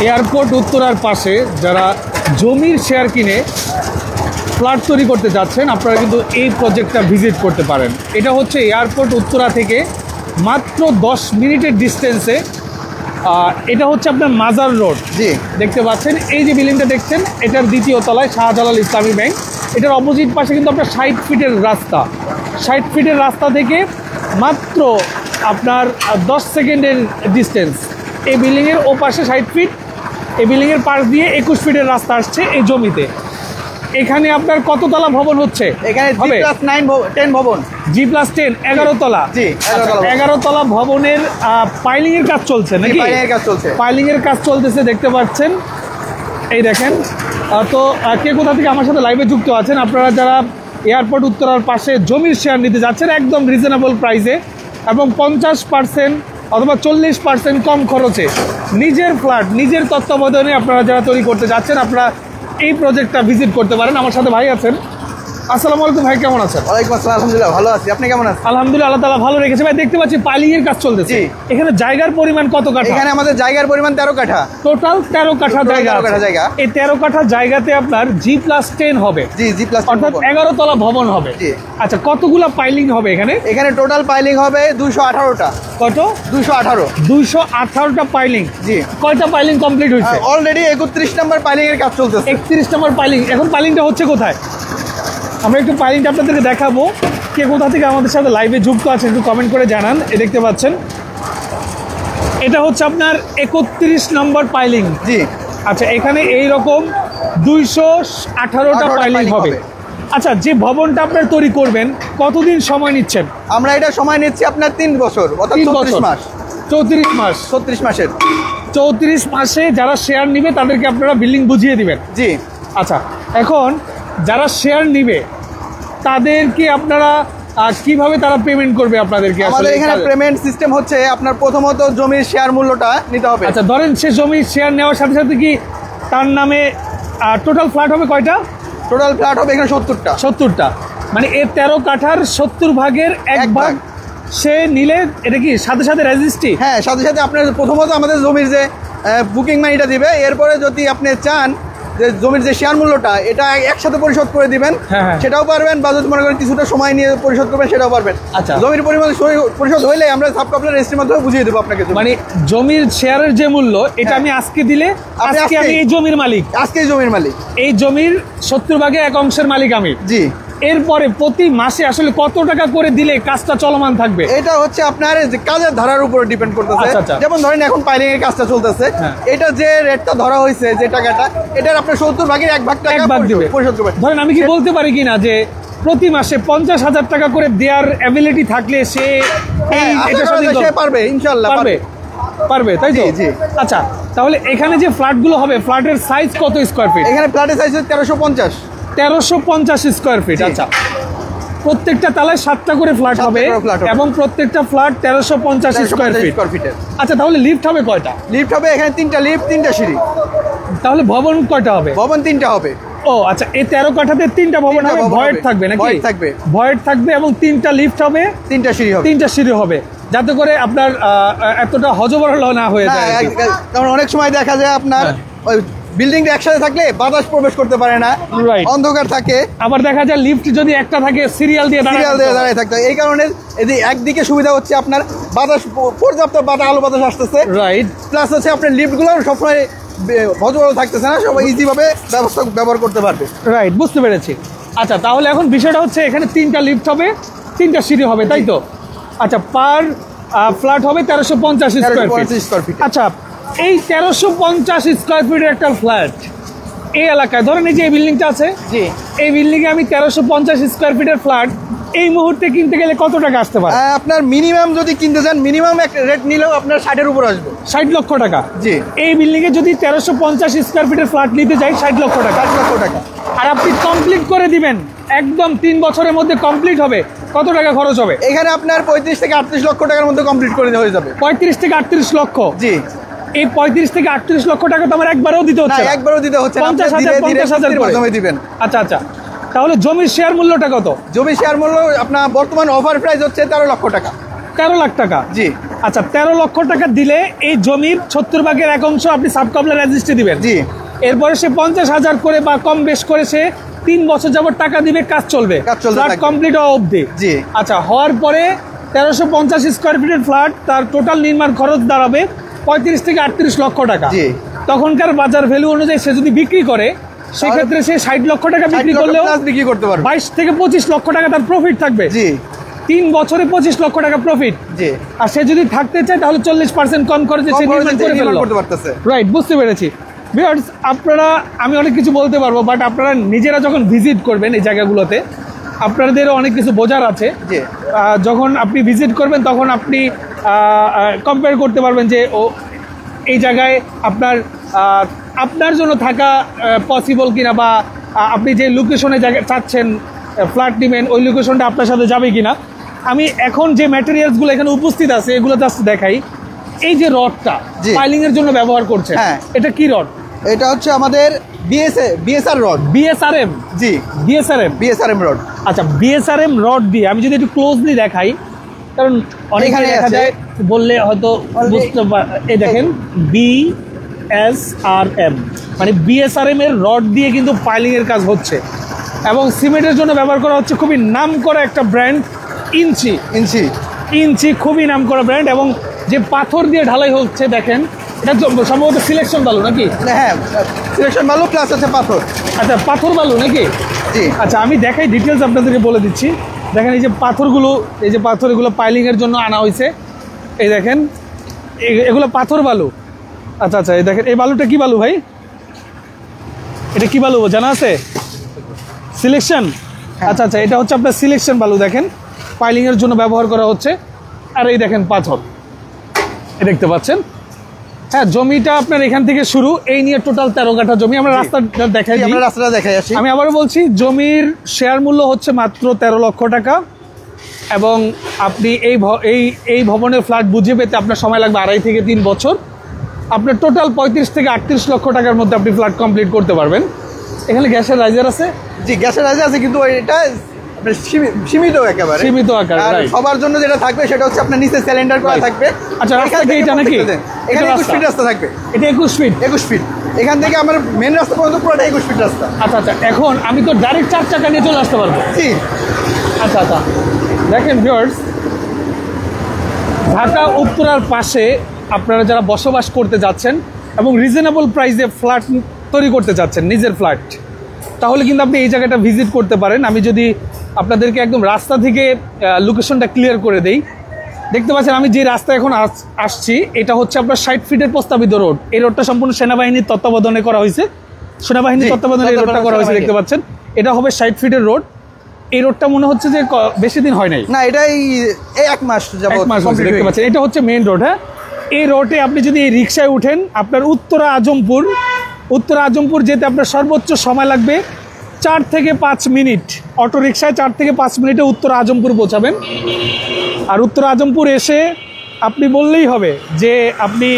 Airport উত্তরার পাশে যারা জমির শেয়ার কিনে ফ্ল্যাট তৈরি করতে যাচ্ছেন, আপনারা কিন্তু এই প্রজেক্টটা ভিজিট করতে পারেন। এটা হচ্ছে এয়ারপোর্ট উত্তরা থেকে মাত্র 10 মিনিটের ডিস্টেন্সে। এটা হচ্ছে আপনার মাজার রোড। জি, দেখতে পাচ্ছেন এই যে বিল্ডিংটা দেখছেন, এটার দ্বিতীয় তলায় শাহজালাল ইসলামী ব্যাংক। এটার অপোজিট পাশে কিন্তু আপনার 60 ফিটের রাস্তা। 60 ফিটের রাস্তা থেকে মাত্র আপনার 10 সেকেন্ডের ডিস্টেন্স। এই বিল্ডিংয়ের ও পাশে 60 ফিট, এই বিল্ডিংয়ের পাশ দিয়ে 21 ফিটের রাস্তা আসছে এই জমিতে। এখানে আপনার কততলা ভবন হচ্ছে? এখানে G+9 ভবন, G+10 11 তলা। জি, 11 তলা ভবনের পাইলিং এর কাজ চলছে নাকি? পাইলিং এর কাজ চলতেছে, দেখতে পাচ্ছেন। এই দেখেন। তো কে কোথা থেকে আমার সাথে লাইভে যুক্ত আছেন, আপনারা যারা এয়ারপোর্ট উত্তরার পাশে জমির শেয়ার নিতে যাচ্ছেন একদম রিজনেবল প্রাইসে এবং 50% অথবা 40% কম খরচে নিজের ফ্ল্যাট নিজের তত্ত্বাবধানে আপনারা যারা তৈরি করতে যাচ্ছেন, আপনারা এই প্রজেক্টটা ভিজিট করতে পারেন। আমার সাথে ভাই আছেন। আসসালামু আলাইকুম ভাই, কেমন আছেন? ওয়ালাইকুম আসসালাম, আলহামদুলিল্লাহ ভালো আছি, আপনি কেমন আছেন? আলহামদুলিল্লাহ, আল্লাহ তাআলা ভালো রেখেছে। ভাই দেখতে পাচ্ছি পাইলিং এর কাজ চলতেছে। এখানে জায়গার পরিমাণ কত কাঠা? এখানে আমাদের জায়গার পরিমাণ 13 কাঠা। টোটাল 13 কাঠা জায়গা। এই 13 কাঠা জায়গাতে আপনার G+10 হবে। জি, G+10 অর্থাৎ 11 তলা ভবন হবে। জি। আচ্ছা, কতগুলো পাইলিং হবে এখানে? এখানে টোটাল পাইলিং হবে 218টা। কত? 218টা পাইলিং। জি। কয়টা পাইলিং কমপ্লিট হয়েছে? অলরেডি 31 নম্বর পাইলিং এর কাজ চলতেছে। 31 নম্বর পাইলিং। এখন পাইলিংটা হচ্ছে কোথায়? আমরা একটু পাইলিংটা আপনাদেরকে দেখাবো। কে কোথা থেকে আমাদের সাথে লাইভে যুক্ত আছে একটু কমেন্ট করে জানান। দেখতে পাচ্ছেন এটা হচ্ছে আপনার 31 নম্বর পাইলিং। জি। আচ্ছা, এখানে এইরকম 218টা পাইলিং হবে। আচ্ছা, যে ভবনটা আপনার তৈরি করবেন কতদিন সময় নিচ্ছেন? আমরা এটা সময় নিচ্ছি আপনার 3 বছর, অর্থাৎ 34 মাস। 34 মাস। 36 মাসের। 34 মাসে যারা শেয়ার নিবে তাদেরকে আপনারা বিল্ডিং বুঝিয়ে দিবেন। জি। আচ্ছা, এখন যারা শেয়ার নিবে তাদেরকে আপনারা কিভাবে তারা পেমেন্ট করবে আপনাদেরকে? আমাদের এখানে পেমেন্ট সিস্টেম হচ্ছে আপনার প্রথমত জমির শেয়ার মূল্যটা নিতে হবে। আচ্ছা, ধরেন সে জমির শেয়ার নেওয়ার সাথে সাথে কি তার নামে টোটাল ফ্ল্যাট হবে কয়টা? টোটাল ফ্ল্যাট হবে এখানে 70টা। 70টা, মানে এর 13 কাঠার 70 ভাগের 1 ভাগ সে নিলে এটা কি সাথে সাথে রেজিস্ট্রি? হ্যাঁ, সাথে সাথে আপনার প্রথমত আমাদের জমির যে বুকিং মানিটা দিবে, এরপরে যদি আপনি চান যে জমির যে শেয়ার মূল্যটা এটা একসাথে পরিশোধ করে দিবেন, সেটাও পারবেন, বা যদি মনে করেন কিছুটা সময় নিয়ে পরিশোধ করবেন সেটাও পারবেন। আচ্ছা, জমির পরিমাণ পরিশোধ হইলে আমরা সাবকপ্লার রেজিস্ট্রির মাধ্যমে বুঝিয়ে দেবো আপনাকে। মানে জমির শেয়ারের যে মূল্য এটা আমি আজকে দিলে আজকে আমি এই জমির মালিক, আজকেই জমির মালিক, এই জমির 70 ভাগে 1 অংশের মালিক আমি। জি। এরপরে প্রতি মাসে আসলে কত টাকা করে দিলে কাজটা চলমান থাকবে? এটা হচ্ছে আপনার যে কাজের ধারার উপর ডিপেন্ড করতেছে। যেমন ধরেন এখন পাইলিং এর কাজটা চলতেছে, এটা যে রেটটা ধরা হয়েছে, যে টাকাটা, এটার আপনার 70 ভাগের 1 ভাগ টাকা পরিশোধ করবেন। ধরেন আমি কি বলতে পারি কিনা যে প্রতি মাসে 50,000 টাকা করে দেওয়ার অ্যাবিলিটি থাকলে সে পারবে? ইনশাআল্লাহ পারবে, তাই তো? জি। আচ্ছা, তাহলে এখানে যে ফ্ল্যাটগুলো হবে ফ্ল্যাটের সাইজ কত স্কয়ার ফিট? এখানে ফ্ল্যাটের সাইজ 1350 স্কয়ার ফিট। আচ্ছা, প্রত্যেকটা তলায় 7টা করে ফ্ল্যাট হবে এবং প্রত্যেকটা ফ্ল্যাট 1350 স্কয়ার ফিটের। আচ্ছা, তাহলে লিফট হবে কয়টা? লিফট হবে এখানে 3টা লিফট, 3টা সিঁড়ি। তাহলে ভবন কয়টা হবে? ভবন 3টা হবে। ও আচ্ছা, এই 13 কাঠাতে 3টা ভবন হবে, ভয়েড থাকবে নাকি? ভয়েড থাকবে এবং 3টা লিফট হবে, 3টা সিঁড়ি হবে। 3টা সিঁড়ি হবে, যাতে করে আপনার এতটা হজবরল না হয়ে যায়। কারণ অনেক সময় দেখা যায় আপনার ওই বিল্ডিং একসাথে থাকলে বাতাস প্রবেশ করতে পারে না, অন্ধকার থাকে। আবার দেখা যায় লিফট যদি একটা থাকে সিরিয়াল দিয়ে দাঁড়ায় থাকতে হয়। এই কারণে একদিকে সুবিধা হচ্ছে আপনার বাতাস, পর্যাপ্ত আলো বাতাস আসতেছে, রাইট। প্লাস হচ্ছে আপনার লিফটগুলো সবসময় হজবরল থাকতেছে না, সবাই ইজিভাবে ব্যবহার করতে পারবে। রাইট, বুঝতে পেরেছি। আচ্ছা, তাহলে এখন বিষয়টা হচ্ছে এখানে 3টা লিফট হবে, 3টা সিঁড়ি হবে, তাই তো? আচ্ছা, পার ফ্ল্যাট হবে 1350 স্কয়ার ফিট। আচ্ছা, এই 1350 স্কয়ার ফিটের একটা ফ্ল্যাট এই এলাকায়, ধরেন এই যে এই বিল্ডিংটা আছে, এই বিল্ডিংয়ে আমি 1350 স্কয়ার ফিটের ফ্ল্যাট এই মুহূর্তে কিনতে গেলে কত টাকা আসতে পারে? আপনার মিনিমাম যদি কিনতে চান, মিনিমাম একটা রেট নিলেও আপনার 60-এর উপর আসবে। 60 লক্ষ টাকা। জি। এই বিল্ডিং এ যদি 1350 স্কয়ার ফিটের ফ্ল্যাট নিতে যাই 60 লক্ষ টাকা। 60 লক্ষ টাকা। আর আপনি কমপ্লিট করে দিবেন, একদম 3 বছরের মধ্যে কমপ্লিট হবে, কত টাকা খরচ হবে? এখানে আপনার 35 থেকে 38 লক্ষ টাকার মধ্যে কমপ্লিট করে হয়ে যাবে। 35 থেকে 38 লক্ষ? জি। এই 35 থেকে 38 লক্ষ টাকা তো আমার একবারও দিতে হচ্ছে না? একবারও দিতে হচ্ছে না, 50,000 মাধ্যমে দিবেন। আচ্ছা আচ্ছা, তাহলে জমির শেয়ার মূল্যটা কত? জমির শেয়ার মূল্য আপনার বর্তমান অফার প্রাইস হচ্ছে 13 লক্ষ টাকা। 13 লাখ টাকা? জি। আচ্ছা, 13 লক্ষ টাকা দিলে এই জমির 70 ভাগের এক অংশ আপনি সাবকবলা রেজিস্ট্রি দিবেন। জি। এরপরে সে 50,000 করে বা কম বেশ করে সে 3 বছর যাবত টাকা দিবে, কাজ চলবে, ফ্ল্যাট কমপ্লিট হওয়া অবধি। জি। আচ্ছা, হওয়ার পরে 1350 স্কোয়ার ফিটের ফ্ল্যাট, তার টোটাল নির্মাণ খরচ দাঁড়াবে 35 থেকে 38 লক্ষ টাকা। জি। তখনকার বাজার ভ্যালু অনুযায়ী সে যদি বিক্রি করে, সেক্ষেত্রে সে 60 লক্ষ টাকা বিক্রি করলেও বিক্রি করতে পারবে, 22 থেকে 25 লক্ষ টাকা তার প্রফিট থাকবে। জি। 3 বছরে 25 লক্ষ টাকা প্রফিট। জি। আর সে যদি থাকতে চায় তাহলে 40% কম খরচে সে নির্মাণ করতে পারতেছে। রাইট, বুঝতে পেরেছি। ভিউয়ার্স, আপনারা, আমি অনেক কিছু বলতে পারবো, বাট আপনারা নিজেরা যখন ভিজিট করবেন এই জায়গাগুলোতে, আপনাদেরও অনেক কিছু বোঝার আছে। যখন আপনি ভিজিট করবেন তখন আপনি কম্পেয়ার করতে পারবেন যে এই জায়গায় আপনার জন্য থাকা পসিবল কিনা, বা আপনি যে লোকেশনে জায়গা চাচ্ছেন ফ্ল্যাট নেবেন ওই লোকেশনটা আপনার সাথে যাবে কিনা। আমি এখন যে ম্যাটেরিয়ালসগুলো এখানে উপস্থিত আছে এগুলো জাস্ট দেখাই। এই যে রডটা পাইলিং এর জন্য ব্যবহার করছে, এটা কি রড? এটা হচ্ছে আমাদের বিএসআর রড। বিএসআরএম? জি, বিএসআরএম রড। আচ্ছা, বিএসআরএম রড দিয়ে আমি যদি একটু ক্লোজলি দেখাই, কারণ অনেকখানে দেখা যায় বললে হয়তো বুঝতে এই দেখেন বিএসআরএম মানে বিএসআরএম এর রড দিয়ে কিন্তু পাইলিং এর কাজ হচ্ছে, এবং সিমেন্টের জন্য ব্যবহার করা হচ্ছে খুবই নামকরা একটা ব্র্যান্ড ইঞ্চি। ইঞ্চি খুবই নামকরা ব্র্যান্ড, এবং যে পাথর দিয়ে ঢালাই হচ্ছে দেখেন, এটা সম্ভবত সিলেকশন বালু নাকি? হ্যাঁ, সিলেকশন বালু প্লাস আছে পাথর। আচ্ছা, পাথর বালু নাকি? জি। আচ্ছা, আমি দেখাই, ডিটেলস আপনাদেরকে বলে দিচ্ছি। দেখেন এই যে পাথরগুলো, এই যে পাথর, এগুলো পাইলিং এর জন্য আনা হয়েছে। এই দেখেন এগুলো পাথর বালু। আচ্ছা আচ্ছা, এই দেখেন এই বালুটা কি বালু ভাই? এটা কি বালু জানা আছে? সিলেকশন। আচ্ছা আচ্ছা, এটা হচ্ছে আপনার সিলেকশন বালু। দেখেন পাইলিং এর জন্য ব্যবহার করা হচ্ছে। আর এই দেখেন পাথর, দেখতে পাচ্ছেন। হ্যাঁ, জমিটা আপনার এখান থেকে শুরু, এই নিয়ে টোটাল 13 কাঠা জমি। আমরা রাস্তাটা দেখাই, আমি আবারও বলছি, জমির শেয়ার মূল্য হচ্ছে মাত্র 13 লক্ষ টাকা, এবং আপনি এই ভবনের ফ্ল্যাট বুঝে পেতে আপনার সময় লাগবে 2.5 থেকে 3 বছর। আপনার টোটাল 35 থেকে 38 লক্ষ টাকার মধ্যে আপনি ফ্ল্যাট কমপ্লিট করতে পারবেন। এখানে গ্যাসের রাইজার আছে? জি, গ্যাসের রাইজার আছে, কিন্তু এটা সীমিত, একেবারে সীমিত আকারে। সবার জন্য যেটা থাকবে সেটা হচ্ছে আপনার নিচে সিলিন্ডার করা থাকবে। আচ্ছা, রাস্তা কি এটা নাকি? এখানে 21 ফিট রাস্তা থাকবে। এটা 21 ফিট। এখান থেকে আমার মেন রাস্তা পর্যন্ত পুরোটা 21 ফিট রাস্তা। আচ্ছা আচ্ছা, এখন আমি তো ডাইরেক্ট 4 চাকা নিয়ে চলে আসতে পারবো? জি। আচ্ছা আচ্ছা, দেখেন ভিউয়ার্স, ঢাকা উত্তরার পাশে আপনারা যারা বসবাস করতে যাচ্ছেন এবং রিজনেবল প্রাইসে ফ্ল্যাট তৈরি করতে যাচ্ছেন, নিজের ফ্ল্যাট, তাহলে কিন্তু আপনি এই জায়গাটা ভিজিট করতে পারেন। আমি যদি আপনাদেরকে একদম রাস্তা থেকে লোকেশনটা ক্লিয়ার করে দেই, দেখতে পাচ্ছেন আমি যে রাস্তা এখন আসছি, এটা হচ্ছে আপনার 60 ফিটের প্রস্তাবিত রোড। এই রোডটা সম্পূর্ণ সেনাবাহিনীর তত্ত্বাবধানে করা হয়েছে, সেনাবাহিনীর তত্ত্বাবধানে এই রোডটা করা হয়েছে, দেখতে পাচ্ছেন। এটা হবে 60 ফিটের রোড। এই রোডটা মনে হচ্ছে যে বেশি দিন হয় নাই, না, এটাই 1 মাস হচ্ছে, দেখতে পাচ্ছেন। এটা হচ্ছে মেইন রোড। হ্যাঁ, এই রোডে আপনি যদি এই রিক্সায় উঠেন, আপনার উত্তরা আজমপুর যেতে আপনার সর্বোচ্চ সময় লাগবে 4 থেকে 5 মিনিট। অটো রিক্সায় 4 থেকে 5 মিনিটে উত্তরা আজমপুর পৌঁছাবেন। আর উত্তরা আজমপুর এসে আপনি বললেই হবে যে আপনি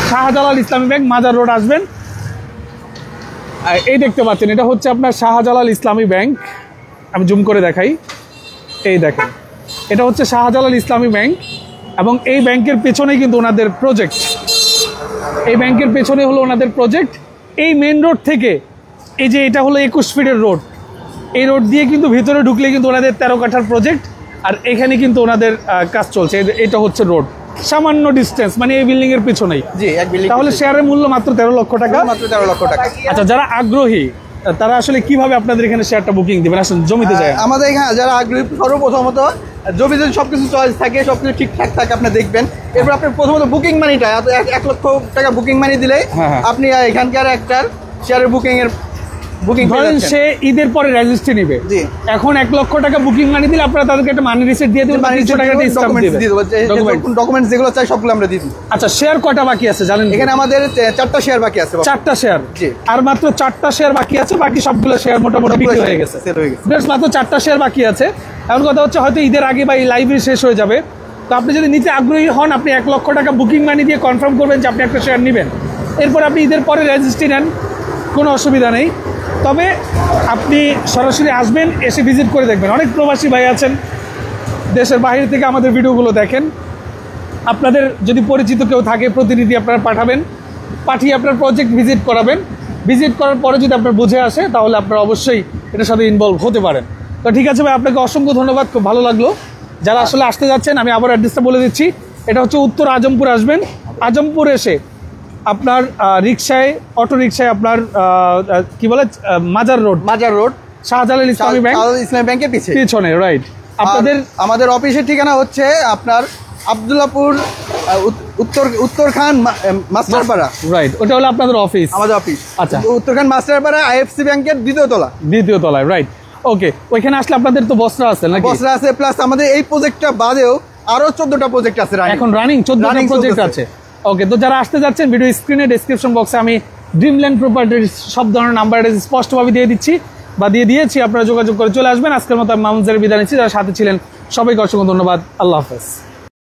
শাহজালাল ইসলামী ব্যাংক মাজার রোড আসবেন। এই দেখতে পাচ্ছেন, এটা হচ্ছে আপনার শাহজালাল ইসলামী ব্যাংক। আমি জুম করে দেখাই, এই দেখেন, এটা হচ্ছে শাহজালাল ইসলামী ব্যাংক, এবং এই ব্যাংকের পেছনেই কিন্তু ওনাদের প্রজেক্ট। এই ব্যাংকের পেছনে হলো ওনাদের প্রজেক্ট। এই মেন রোড থেকে এই যে এটা হলো 21 ফিটের রোড, এই রোড দিয়ে কিন্তু ভিতরে ঢুকলে কিন্তু ওনাদের 13 কাঠার প্রজেক্ট, আর এখানে কিন্তু ওনাদের কাজ চলছে। এটা হচ্ছে রোড, সামান্য ডিস্টেন্স, মানে এই বিল্ডিং এর পিছনেই। জি, এক বিল্ডিং। তাহলে শেয়ারের মূল্য মাত্র 13 লক্ষ টাকা। মাত্র 13 লক্ষ টাকা। আচ্ছা, যারা আগ্রহী তারা আসলে কিভাবে আপনাদের এখানে শেয়ারটা বুকিং দিবেন? আসলে জমিতে যায় আমাদের এখানে যারা আগ্রহী, সর্বপ্রথমত জমিতে সবকিছু চয়েস থাকে, সবকিছু ঠিকঠাক থাকে, আপনি দেখবেন। এরপর আপনি প্রথমত বুকিং মানিটা 1 লক্ষ টাকা বুকিং মানি দিলে আপনি এখানকার একটার শেয়ারের বুকিং ধরেন সে ঈদের পরে রেজিস্ট্রি নিবে। জি। এখন 1 লক্ষ টাকা বুকিং মানি দিলে আপনারা তাদেরকে একটা মানি রিসিট দিয়ে দেবেন, 200 টাকা ডকুমেন্টস যেগুলো চাই সবগুলো আমরা দিয়ে দিই। আচ্ছা, শেয়ার কয়টা বাকি আছে জানেন? এখানে আমাদের 4টা শেয়ার বাকি আছে। 4টা শেয়ার? জি। আর মাত্র 4টা শেয়ার বাকি আছে, বাকি সবগুলো শেয়ার মোটামুটি বিক্রি হয়ে গেছে। বেশ, মাত্র 4টা শেয়ার বাকি আছে। এমন কথা হচ্ছে হয়তো ঈদের আগে বা এই লাইভে শেষ হয়ে যাবে। তো আপনি যদি নিতে আগ্রহী হন, আপনি 1 লক্ষ টাকা বুকিং মানি দিয়ে কনফার্ম করবেন যে আপনি একটা শেয়ার নেবেন। এরপর আপনি ঈদের পরে রেজিস্ট্রি নেন, কোনো অসুবিধা নেই। তবে আপনি সরাসরি আসবেন, এসে ভিজিট করে দেখবেন। অনেক প্রবাসী ভাই আছেন, দেশের বাইরে থেকে আমাদের ভিডিওগুলো দেখেন। আপনাদের যদি পরিচিত কেউ থাকে প্রতিনিধি আপনারা পাঠাবেন, পাঠিয়ে আপনার প্রজেক্ট ভিজিট করাবেন। ভিজিট করার পরে যদি আপনার বুঝে আসে তাহলে আপনারা অবশ্যই এটার সাথে ইনভলভ হতে পারেন। তো ঠিক আছে ভাই, আপনাকে অসংখ্য ধন্যবাদ, খুব ভালো লাগলো। যারা আসলে আসতে যাচ্ছেন আমি আবার অ্যাড্রেসটা বলে দিচ্ছি। এটা হচ্ছে উত্তর আজমপুর আসবেন। আজমপুর এসে আপনার রিক্সায়, অটো রিক্সায় আপনার কি বলে মাজার রোড শাহজালাল ইসলামী ব্যাংকের পিছনে, রাইট। আপনাদের আমাদের অফিসের ঠিকানা হচ্ছে আপনার আব্দুল্লাহপুর উত্তরখান মাস্টারপাড়া, রাইট। ওটা হলো আপনাদের অফিস, আমাদের অফিস। আচ্ছা, উত্তরখান মাস্টারপাড়া আইএফসি ব্যাংকের দ্বিতীয় তলায়, রাইট। ওকে, ওইখানে আসলে আপনাদের তো বস্ত্র আছে নাকি? বস্ত্র আছে, প্লাস আমাদের এই প্রজেক্টটা বাদেও আরো 14টা প্রজেক্ট আছে এখন রানিং, 14টা প্রজেক্ট আছে। ওকে, তো যারা আসতে যাচ্ছেন ভিডিও স্ক্রিনে ডেসক্রিপশন বক্সে আমি ড্রিমল্যান্ড প্রপার্টির সব ধরনের নাম্বার স্পষ্টভাবে দিয়ে দিচ্ছি বা দিয়ে দিয়েছি, আপনারা যোগাযোগ করে চলে আসবেন। আজকের মতো আমি মামুন জাহের বিদায় নিচ্ছি। যারা সাথে ছিলেন সবাইকে অসংখ্য ধন্যবাদ। আল্লাহ হাফেজ।